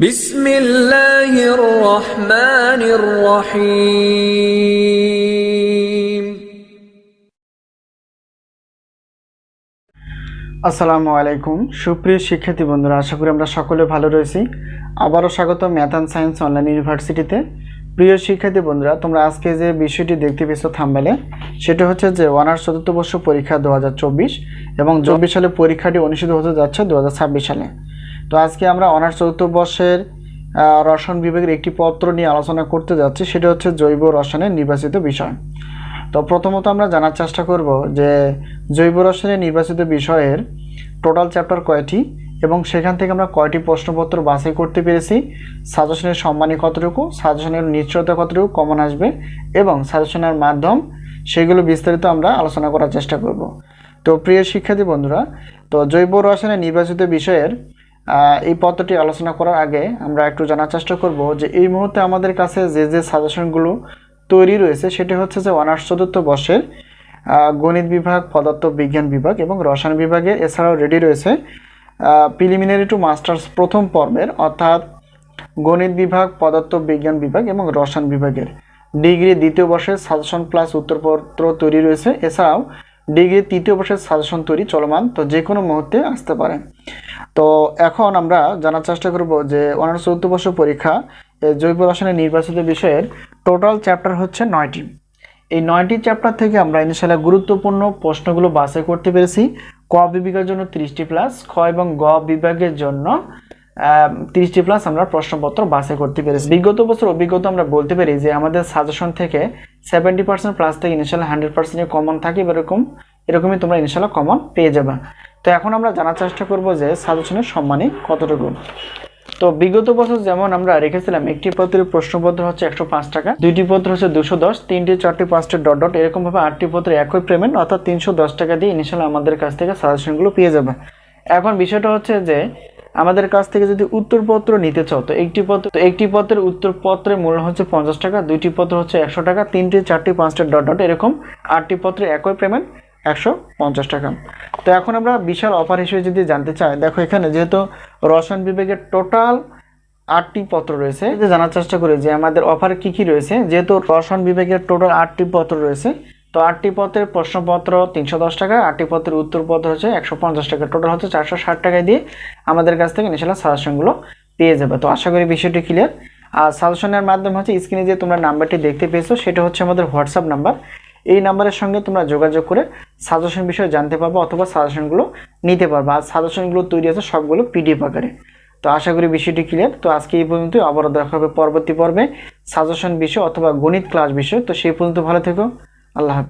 বিসমিল্লাহির রহমানির রহিম। আসসালামু আলাইকুম সুপ্রিয় শিক্ষার্থী বন্ধুরা, আশা করি আমরা সকলে ভালো রয়েছি। আবারও স্বাগত ম্যাথ অ্যান্ড সায়েন্স অনলাইন ইউনিভার্সিটিতে। প্রিয় শিক্ষার্থী বন্ধুরা, তোমরা আজকে যে বিষয়টি দেখতে পেয়েছো থাম্বনেলে, সেটা হচ্ছে যে অনার্স চতুর্থ বর্ষ পরীক্ষা 2024 এবং 24 সালে পরীক্ষাটি অনুষ্ঠিত হতে যাচ্ছে 2026 সালে। তো আজকে আমরা অনার্স চতুর্থ বর্ষের রসায়ন বিভাগের একটি পত্র নিয়ে আলোচনা করতে যাচ্ছি, সেটা হচ্ছে জৈব রসায়নের নির্বাচিত বিষয়। তো প্রথমত আমরা জানার চেষ্টা করব যে জৈব রসায়নের নির্বাচিত বিষয়ের টোটাল চ্যাপ্টার কয়টি এবং সেখান থেকে আমরা কয়টি প্রশ্নপত্র বাছাই করতে পেরেছি, সাজেশনের সম্মানী কতটুকু, সাজেশনের নিশ্চয়তা কতটুকু কমন আসবে এবং সাজেশনের মাধ্যম, সেগুলো বিস্তারিত আমরা আলোচনা করার চেষ্টা করব। তো প্রিয় শিক্ষার্থী বন্ধুরা, তো জৈব রসায়নের নির্বাচিত বিষয়ের এই পত্রটি আলোচনা করার আগে আমরা একটু জানার চেষ্টা করব যে এই মুহূর্তে আমাদের কাছে যে সাজেশনগুলো তৈরি রয়েছে সেটি হচ্ছে যে অনার্স চতুর্থ বর্ষের গণিত বিভাগ, পদার্থ বিজ্ঞান বিভাগ এবং রসায়ন বিভাগের, এছাড়াও রেডি রয়েছে প্রিলিমিনারি টু মাস্টার্স প্রথম পর্বের, অর্থাৎ গণিত বিভাগ, পদার্থ বিজ্ঞান বিভাগ এবং রসায়ন বিভাগের ডিগ্রি দ্বিতীয় বর্ষের সাজেশন প্লাস উত্তরপত্র তৈরি রয়েছে। এছাড়াও ডিগ্রি তৃতীয় বর্ষের সাজেশন তৈরি চলমান, তো যে কোনো মুহূর্তে আসতে পারে। তো এখন আমরা জানার চেষ্টা করব যে অনার্স চতুর্থ বর্ষ পরীক্ষা জৈব রসায়নের নির্বাচিত বিষয়ের টোটাল চ্যাপ্টার হচ্ছে 9টি। এই 9টি চ্যাপ্টার থেকে আমরা ইনশাআল্লাহ গুরুত্বপূর্ণ প্রশ্নগুলো বাছাই করতে পেরেছি। ক বিভাগের জন্য 30টি প্লাস, খ এবং গ বিভাগের জন্য 30টি প্লাস আমরা প্রশ্নপত্র বাছাই করতে পেরেছি। বিগত বছর অভিজ্ঞতা আমরা বলতে পারি যে আমাদের সাজেশন থেকে 70% প্লাস থেকে ইনশাআল্লাহ 100% কমন থাকে, এরকমই তোমরা ইনশাআল্লাহ কমন পেয়ে যাবে। তো এখন আমরা জানার চেষ্টা করব যে সাজেশনের সম্মানী কতটুকু। তো বিগত বছর যেমন আমরা রেখেছিলাম, একটি পত্রের প্রশ্নপত্র হচ্ছে 105 টাকা, দুইটি পত্র হচ্ছে 210, তিনটি, চারটি, পাঁচটি ডট এরকমভাবে 8টি পত্রে একই পেমেন্ট, অর্থাৎ 310 টাকা দিয়ে ইনশাআল্লাহ আমাদের কাছ থেকে সাজেশনগুলো পেয়ে যাবে। এখন বিষয়টা হচ্ছে যে আমাদের কাছ থেকে যদি উত্তরপত্র নিতে চাও, তো একটি পত্রের উত্তরপত্রের মূল্য হচ্ছে 50 টাকা, দুইটি পত্র হচ্ছে 100 টাকা, তিনটি, চারটি, পাঁচটি ডট এরকম 8টি পত্রে একই পেমেন্ট 150 টাকা। তো এখন আমরা বিশাল অফার হিসেবে যদি জানতে চাই, দেখো এখানে যেহেতু রসায়ন বিভাগের টোটাল 8টি পত্র রয়েছে, জানার চেষ্টা করি যে আমাদের অফার কি কি রয়েছে। যেহেতু রসায়ন বিভাগের টোটাল 8টি পত্র রয়েছে, তো 8টি পত্রের প্রশ্নপত্র 310 টাকা, 8টি পত্রের উত্তরপত্র হচ্ছে 150 টাকা, টোটাল হচ্ছে 460 টাকায় দিয়ে আমাদের কাছ থেকে ইনশাআল্লাহ সাজেশনগুলো পেয়ে যাবে। তো আশা করি বিষয়টি ক্লিয়ার। আর সাজেশনের মাধ্যমে হচ্ছে স্ক্রিনে যে তোমরা নাম্বারটি দেখতে পেয়েছো, সেটা হচ্ছে আমাদের হোয়াটসঅ্যাপ নাম্বার। এই নাম্বারের সঙ্গে তোমরা যোগাযোগ করে সাজেশন বিষয়ে জানতে পারবে অথবা সাজেশনগুলো নিতে পারবে। আর সাজেশনগুলো তৈরি আছে সবগুলো পিডিএফ আকারে। তো আশা করি বিষয়টি ক্লিয়ার। তো আজকে এই পর্যন্তই, আবারও দেখা হবে পরবর্তী পর্বে সাজেশন বিষয় অথবা গণিত ক্লাস বিষয়। তো সেই পর্যন্ত ভালো থেকো, আল্লাহ হাফেজ।